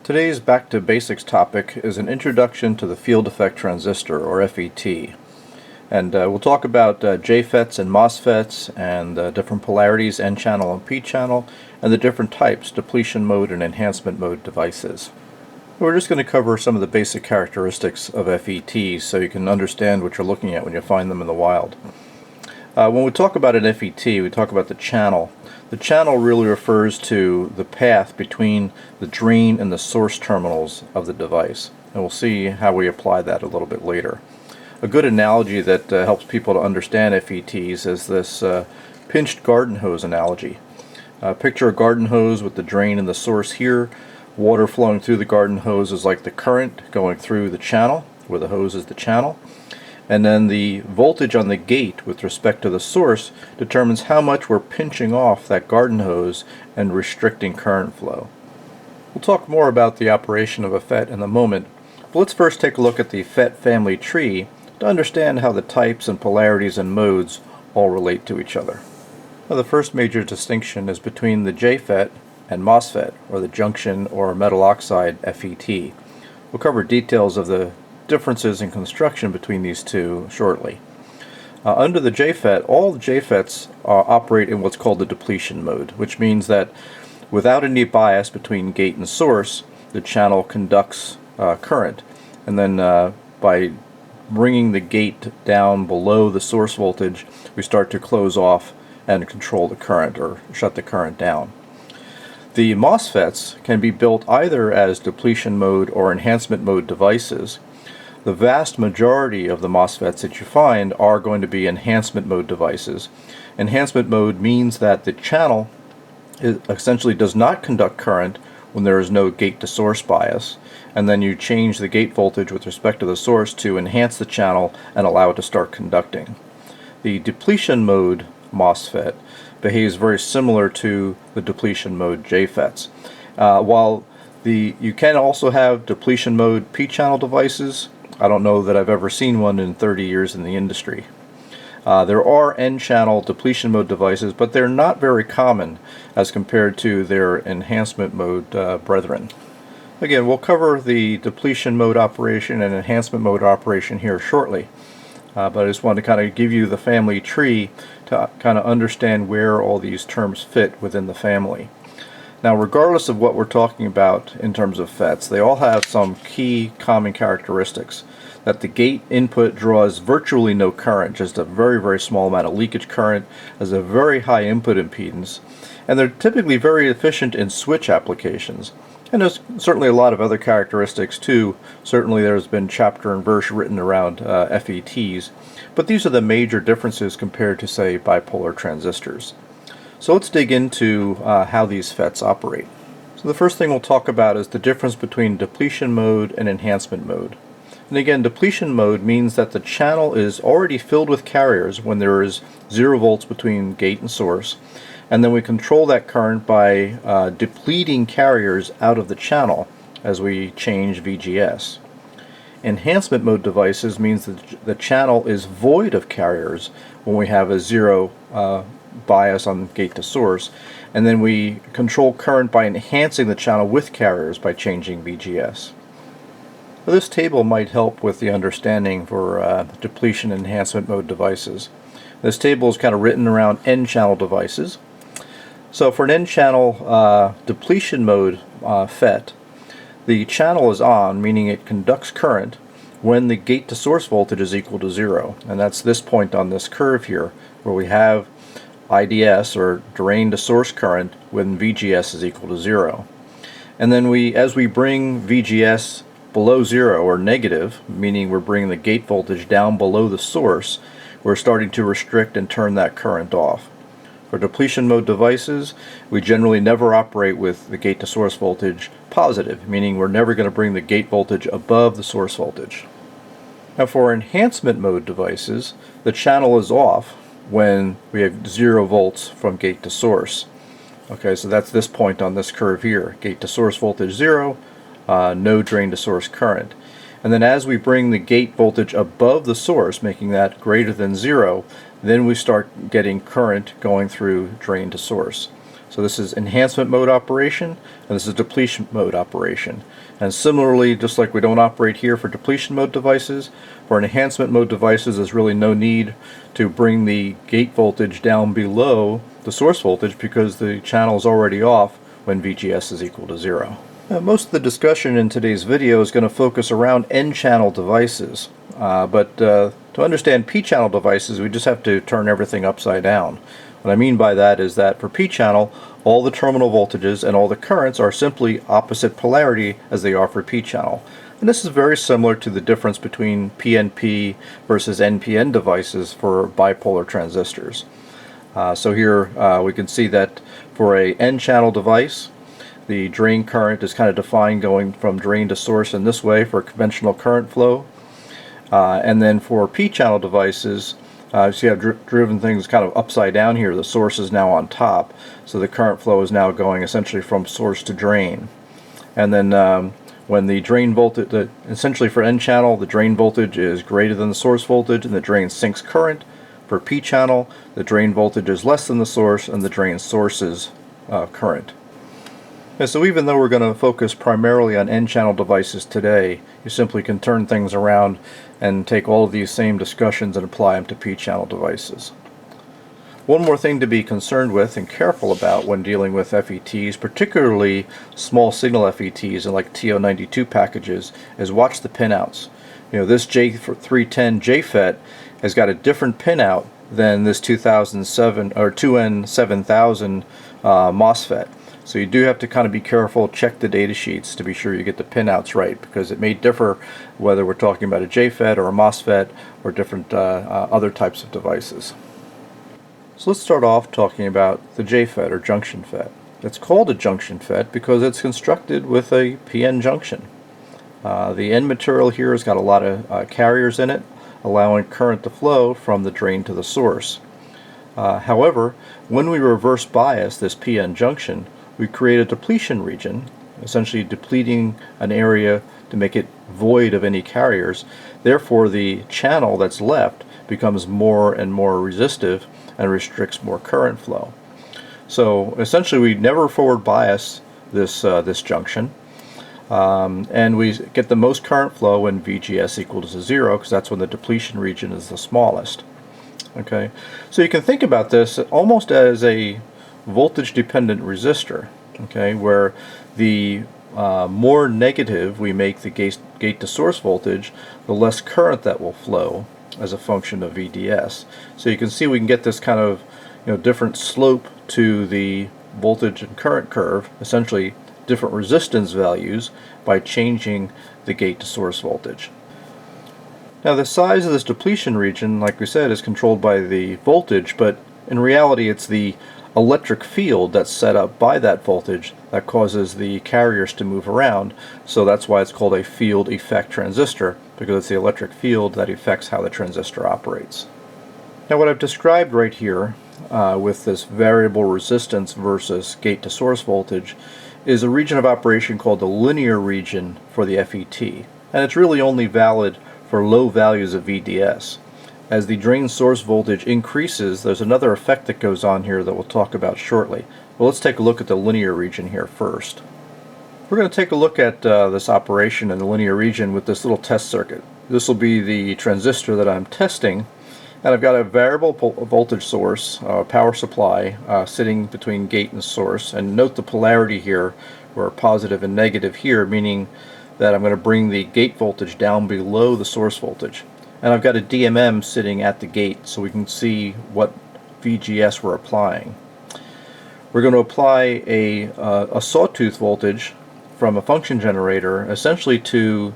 Today's Back to Basics topic is an introduction to the Field Effect Transistor, or FET. And we'll talk about JFETs and MOSFETs and different polarities, N-channel and P-channel, and the different types, depletion mode and enhancement mode devices. We're just going to cover some of the basic characteristics of FETs so you can understand what you're looking at when you find them in the wild. When we talk about an FET, we talk about the channel. The channel really refers to the path between the drain and the source terminals of the device. And we'll see how we apply that a little bit later. A good analogy that helps people to understand FETs is this pinched garden hose analogy. Picture a garden hose with the drain and the source here. Water flowing through the garden hose is like the current going through the channel, where the hose is the channel. And then the voltage on the gate with respect to the source determines how much we're pinching off that garden hose and restricting current flow. We'll talk more about the operation of a FET in a moment, but let's first take a look at the FET family tree to understand how the types and polarities and modes all relate to each other. Now, the first major distinction is between the JFET and MOSFET, or the Junction or Metal Oxide FET. We'll cover details of the differences in construction between these two shortly. Under the JFET, all the JFETs operate in what's called the depletion mode, which means that without any bias between gate and source, the channel conducts current, and then by bringing the gate down below the source voltage, we start to close off and control the current or shut the current down. The MOSFETs can be built either as depletion mode or enhancement mode devices. The vast majority of the MOSFETs that you find are going to be enhancement mode devices. Enhancement mode means that the channel essentially does not conduct current when there is no gate to source bias, and then you change the gate voltage with respect to the source to enhance the channel and allow it to start conducting. The depletion mode MOSFET behaves very similar to the depletion mode JFETs. While you can also have depletion mode P-channel devices, I don't know that I've ever seen one in 30 years in the industry. There are N-channel depletion mode devices, but they're not very common as compared to their enhancement mode brethren. Again, we'll cover the depletion mode operation and enhancement mode operation here shortly. But I just wanted to kind of give you the family tree to kind of understand where all these terms fit within the family. Now, regardless of what we're talking about in terms of FETs, they all have some key common characteristics. That the gate input draws virtually no current, just a very, very small amount of leakage current, has a very high input impedance, and they're typically very efficient in switch applications. And there's certainly a lot of other characteristics too. Certainly there's been chapter and verse written around FETs, but these are the major differences compared to, say, bipolar transistors. So let's dig into how these FETs operate. So the first thing we'll talk about is the difference between depletion mode and enhancement mode. And again, depletion mode means that the channel is already filled with carriers when there is 0 volts between gate and source, and then we control that current by depleting carriers out of the channel as we change VGS. Enhancement mode devices means that the channel is void of carriers when we have a 0 bias on gate to source, and then we control current by enhancing the channel with carriers by changing VGS. This table might help with the understanding for depletion and enhancement mode devices. This table is kind of written around N-channel devices. So for an N-channel depletion mode FET, the channel is on, meaning it conducts current when the gate to source voltage is equal to 0. And that's this point on this curve here, where we have IDS, or drain to source current, when VGS is equal to 0. And then as we bring VGS below 0, or negative, meaning we're bringing the gate voltage down below the source, we're starting to restrict and turn that current off. For depletion mode devices, we generally never operate with the gate to source voltage positive, meaning we're never going to bring the gate voltage above the source voltage. Now for enhancement mode devices, the channel is off when we have 0 volts from gate to source. Okay, so that's this point on this curve here. Gate to source voltage 0, no drain to source current. And then as we bring the gate voltage above the source, making that greater than 0, then we start getting current going through drain to source. So this is enhancement mode operation, and this is depletion mode operation. And similarly, just like we don't operate here for depletion mode devices, for enhancement mode devices there's really no need to bring the gate voltage down below the source voltage because the channel is already off when VGS is equal to 0. Now, most of the discussion in today's video is going to focus around N-channel devices, but to understand P-channel devices we just have to turn everything upside down. What I mean by that is that for P-channel, all the terminal voltages and all the currents are simply opposite polarity as they are for P-channel. And this is very similar to the difference between PNP versus NPN devices for bipolar transistors. So here we can see that for a N-channel device, the drain current is kind of defined going from drain to source in this way for conventional current flow. And then for P-channel devices, see I've driven things kind of upside down here. The source is now on top, so the current flow is now going essentially from source to drain. And then when the drain voltage, essentially for N-channel, the drain voltage is greater than the source voltage and the drain sinks current. For P-channel, the drain voltage is less than the source and the drain sources current. And so even though we're going to focus primarily on N-channel devices today, you simply can turn things around and take all of these same discussions and apply them to P-channel devices. One more thing to be concerned with and careful about when dealing with FETs, particularly small signal FETs and like TO92 packages, is watch the pinouts. You know, this J310 JFET has got a different pinout than this 2007 or 2N7000 MOSFET. So you do have to kind of be careful, check the data sheets to be sure you get the pinouts right, because it may differ whether we're talking about a JFET or a MOSFET or different other types of devices. So let's start off talking about the JFET or Junction FET. It's called a Junction FET because it's constructed with a PN junction. The N material here has got a lot of carriers in it, allowing current to flow from the drain to the source. However, when we reverse bias this PN junction, we create a depletion region, essentially depleting an area to make it void of any carriers. Therefore, the channel that's left becomes more and more resistive and restricts more current flow. So essentially we never forward bias this junction, and we get the most current flow when VGS equals to 0, because that's when the depletion region is the smallest. Okay, so you can think about this almost as a voltage dependent resistor, okay, where the more negative we make the gate to source voltage, the less current that will flow as a function of VDS. So you can see we can get this kind of different slope to the voltage and current curve, essentially different resistance values, by changing the gate to source voltage. Now the size of this depletion region, like we said, is controlled by the voltage, but in reality it's the electric field that's set up by that voltage that causes the carriers to move around. So that's why it's called a field effect transistor, because it's the electric field that affects how the transistor operates. Now what I've described right here with this variable resistance versus gate to source voltage is a region of operation called the linear region for the FET, and it's really only valid for low values of VDS. As the drain source voltage increases, there's another effect that goes on here that we'll talk about shortly. Well, let's take a look at the linear region here first. We're going to take a look at this operation in the linear region with this little test circuit. This will be the transistor that I'm testing, and I've got a variable voltage source, power supply, sitting between gate and source. And note the polarity here, where positive and negative here, meaning that I'm going to bring the gate voltage down below the source voltage. And I've got a DMM sitting at the gate so we can see what VGS we're applying. We're going to apply a sawtooth voltage from a function generator essentially to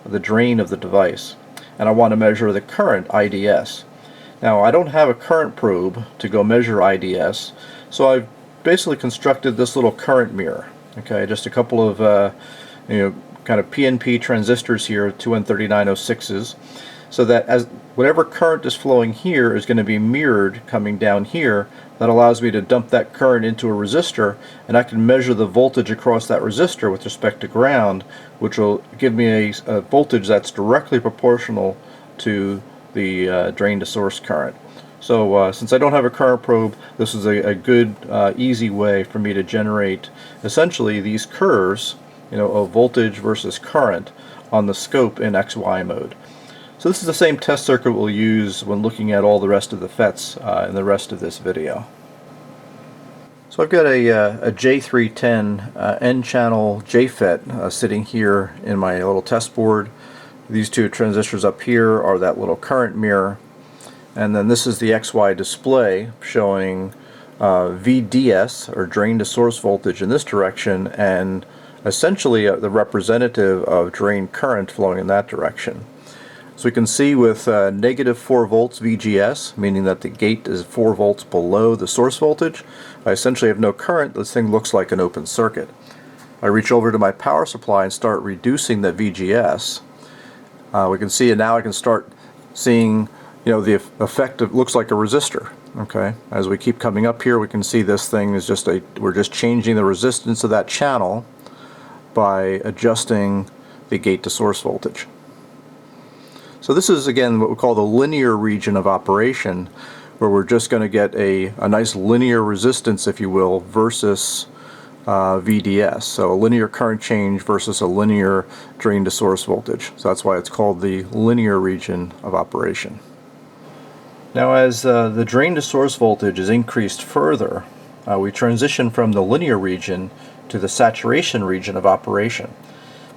the drain of the device. And I want to measure the current IDS. Now I don't have a current probe to go measure IDS, so I've basically constructed this little current mirror. Okay, just a couple of kind of PNP transistors here, 2N3906s, so that as whatever current is flowing here is going to be mirrored coming down here. That allows me to dump that current into a resistor, and I can measure the voltage across that resistor with respect to ground, which will give me a voltage that's directly proportional to the drain to source current. So since I don't have a current probe, this is a good, easy way for me to generate essentially these curves, of voltage versus current on the scope in XY mode. So this is the same test circuit we'll use when looking at all the rest of the FETs in the rest of this video. So I've got a J310 N-channel JFET sitting here in my little test board. These two transistors up here are that little current mirror, and then this is the XY display showing VDS, or drain to source voltage, in this direction, and essentially the representative of drain current flowing in that direction. So we can see with negative 4 volts VGS, meaning that the gate is 4 volts below the source voltage, I essentially have no current. This thing looks like an open circuit. I reach over to my power supply and start reducing the VGS. We can see, and now I can start seeing, the effect of, looks like a resistor. Okay, as we keep coming up here, we can see this thing is just we're just changing the resistance of that channel by adjusting the gate to source voltage. So this is, again, what we call the linear region of operation, where we're just going to get a nice linear resistance, if you will, versus VDS. So a linear current change versus a linear drain to source voltage. So that's why it's called the linear region of operation. Now as the drain to source voltage is increased further, we transition from the linear region to the saturation region of operation.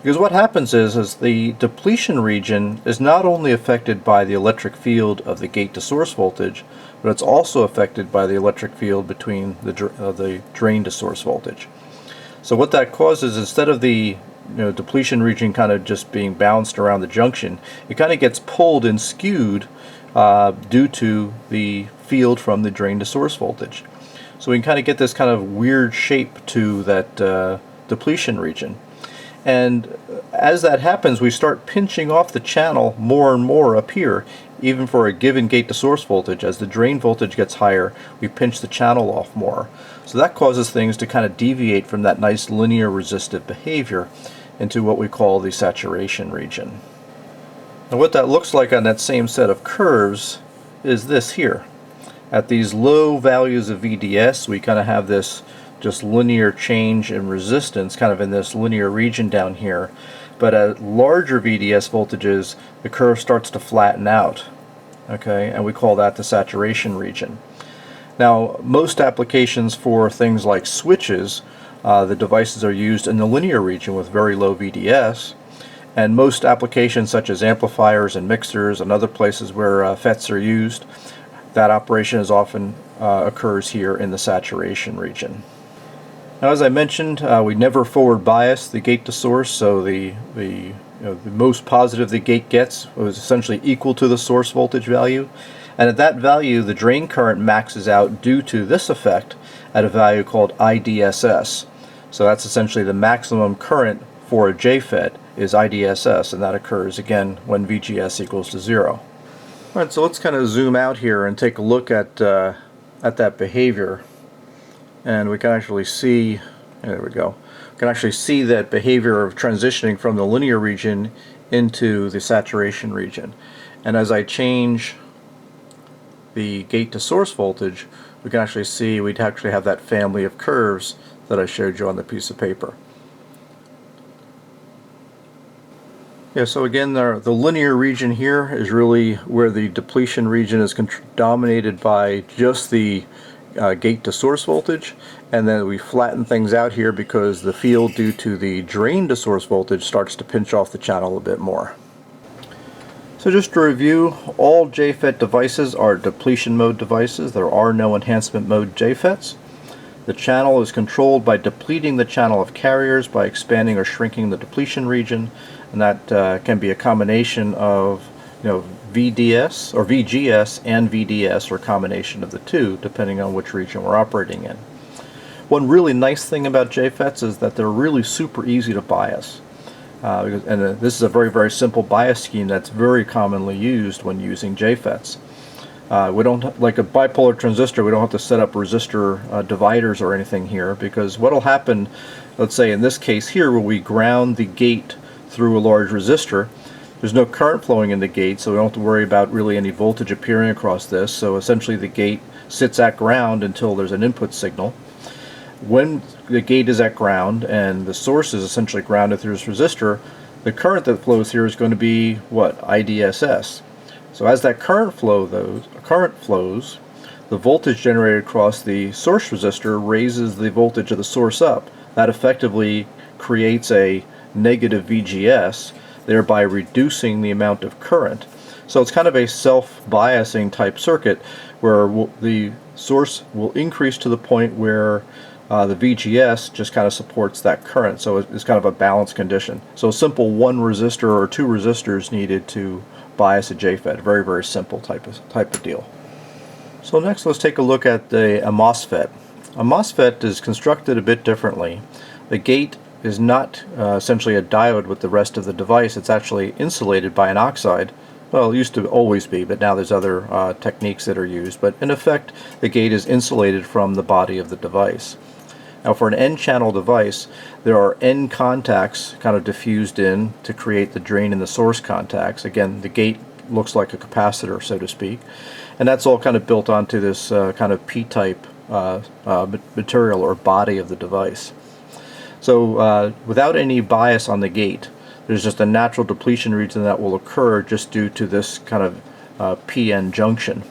Because what happens is the depletion region is not only affected by the electric field of the gate to source voltage, but it's also affected by the electric field between the drain to source voltage. So what that causes, instead of the depletion region kind of just being bounced around the junction, it kind of gets pulled and skewed due to the field from the drain to source voltage. So we can kind of get this kind of weird shape to that depletion region. And as that happens, we start pinching off the channel more and more up here, even for a given gate to source voltage. As the drain voltage gets higher, we pinch the channel off more. So that causes things to kind of deviate from that nice linear resistive behavior into what we call the saturation region. Now what that looks like on that same set of curves is this here. At these low values of VDS, we kind of have this just linear change in resistance kind of in this linear region down here, but at larger VDS voltages the curve starts to flatten out, okay, and we call that the saturation region. Now most applications for things like switches, the devices are used in the linear region with very low VDS, and most applications such as amplifiers and mixers and other places where FETs are used, that operation is often occurs here in the saturation region. Now, as I mentioned, we never forward bias the gate to source, so the most positive the gate gets was essentially equal to the source voltage value, and at that value the drain current maxes out due to this effect at a value called IDSS. So that's essentially the maximum current for a JFET is IDSS, and that occurs again when VGS equals to 0. Alright, so let's kind of zoom out here and take a look at that behavior. And we can actually see, there we go, we can actually see that behavior of transitioning from the linear region into the saturation region. And as I change the gate to source voltage, we can actually see we'd actually have that family of curves that I showed you on the piece of paper. Yeah, so again, the linear region here is really where the depletion region is dominated by just the gate to source voltage, and then we flatten things out here because the field due to the drain to source voltage starts to pinch off the channel a bit more. So just to review, all JFET devices are depletion mode devices. There are no enhancement mode JFETs. The channel is controlled by depleting the channel of carriers by expanding or shrinking the depletion region, and that can be a combination of VDS or VGS and VDS, or a combination of the two depending on which region we're operating in. One really nice thing about JFETs is that they're really super easy to bias. This is a very, very simple bias scheme that's very commonly used when using JFETs. We don't, like a bipolar transistor, we don't have to set up resistor dividers or anything here, because what will happen, let's say in this case here, where we ground the gate through a large resistor, There's no current flowing in the gate, so we don't have to worry about really any voltage appearing across this. So essentially the gate sits at ground until there's an input signal. When the gate is at ground and the source is essentially grounded through this resistor, the current that flows here is going to be what? IDSS. So as that current flows, the voltage generated across the source resistor raises the voltage of the source up. That effectively creates a negative VGS, thereby reducing the amount of current. So it's kind of a self-biasing type circuit where the source will increase to the point where the VGS just kind of supports that current. So it's kind of a balanced condition. So a simple one resistor or two resistors needed to bias a JFET. Very, very simple type of deal. So next let's take a look at a MOSFET. A MOSFET is constructed a bit differently. The gate is not essentially a diode with the rest of the device. It's actually insulated by an oxide. Well, it used to always be, but now there's other techniques that are used. But in effect, the gate is insulated from the body of the device. Now for an N-channel device, there are N contacts kind of diffused in to create the drain and the source contacts. Again, the gate looks like a capacitor, so to speak. And that's all kind of built onto this kind of P-type material or body of the device. So without any bias on the gate, there's just a natural depletion region that will occur just due to this kind of PN junction.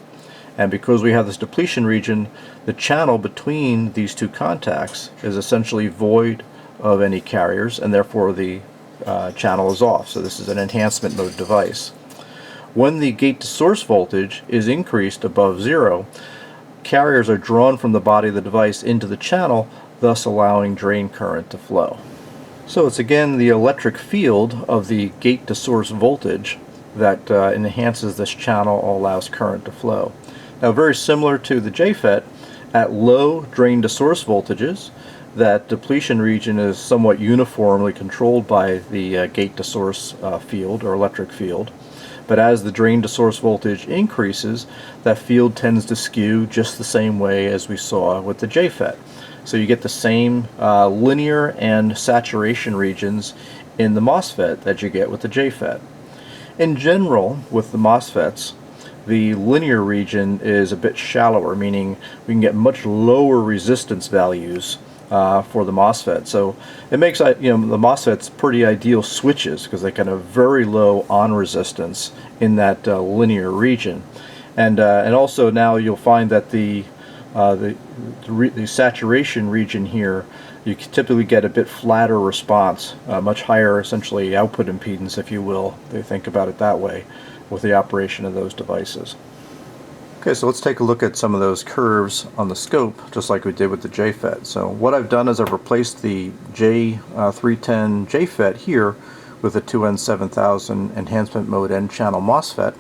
And because we have this depletion region, the channel between these two contacts is essentially void of any carriers, and therefore the channel is off. So this is an enhancement mode device. When the gate to source voltage is increased above zero, carriers are drawn from the body of the device into the channel, thus allowing drain current to flow. So it's again the electric field of the gate to source voltage that enhances this channel or allows current to flow. Now very similar to the JFET, at low drain to source voltages, that depletion region is somewhat uniformly controlled by the gate to source field or electric field. But as the drain to source voltage increases, that field tends to skew just the same way as we saw with the JFET. So you get the same linear and saturation regions in the MOSFET that you get with the JFET. In general, with the MOSFETs, the linear region is a bit shallower, meaning we can get much lower resistance values for the MOSFET. So it makes the MOSFETs pretty ideal switches because they can have very low on resistance in that linear region. And also now you'll find that the saturation region here, you typically get a bit flatter response, much higher essentially output impedance, if you will. They think about it that way with the operation of those devices. Okay, so let's take a look at some of those curves on the scope, just like we did with the JFET. So what I've done is I've replaced the J310 JFET here with a 2N7000 enhancement mode N-channel MOSFET.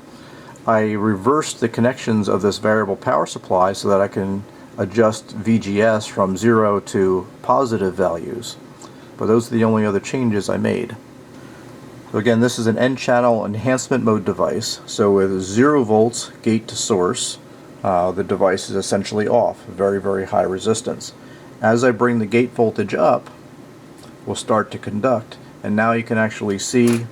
I reversed the connections of this variable power supply so that I can adjust VGS from 0 to positive values. But those are the only other changes I made. So again, this is an N-channel enhancement mode device. So with 0 volts gate to source, the device is essentially off, very, very high resistance. As I bring the gate voltage up, we'll start to conduct. And now you can actually see,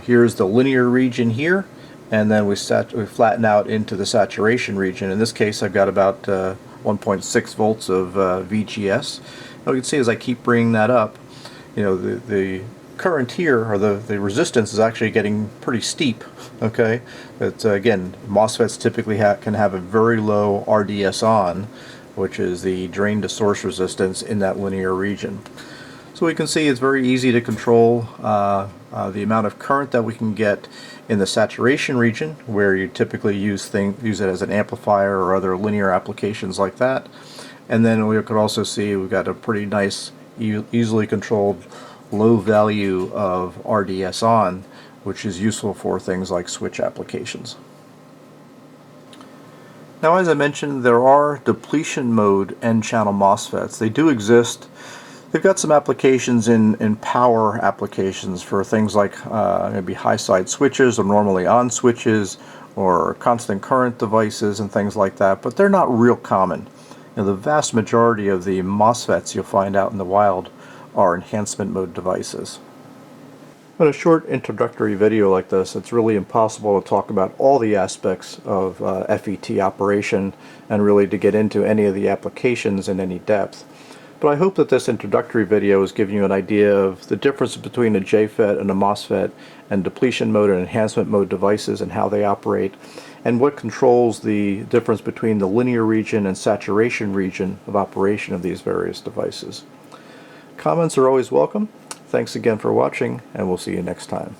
here's the linear region here, and then we flatten out into the saturation region. In this case, I've got about 1.6 volts of VGS. Now you can see as I keep bringing that up, the current here, or the resistance, is actually getting pretty steep. Okay, but again, MOSFETs typically can have a very low RDS on, which is the drain to source resistance in that linear region. So we can see it's very easy to control the amount of current that we can get in the saturation region, where you typically use it as an amplifier or other linear applications like that. And then we could also see we've got a pretty nice, easily controlled low value of RDS on, which is useful for things like switch applications. Now, as I mentioned, there are depletion mode N-channel MOSFETs. They do exist. They've got some applications in power applications for things like maybe high side switches or normally on switches or constant current devices and things like that, but they're not real common. The vast majority of the MOSFETs you'll find out in the wild are enhancement mode devices. In a short introductory video like this, it's really impossible to talk about all the aspects of FET operation and really to get into any of the applications in any depth. But I hope that this introductory video is giving you an idea of the difference between a JFET and a MOSFET and depletion mode and enhancement mode devices and how they operate, and what controls the difference between the linear region and saturation region of operation of these various devices. Comments are always welcome. Thanks again for watching, and we'll see you next time.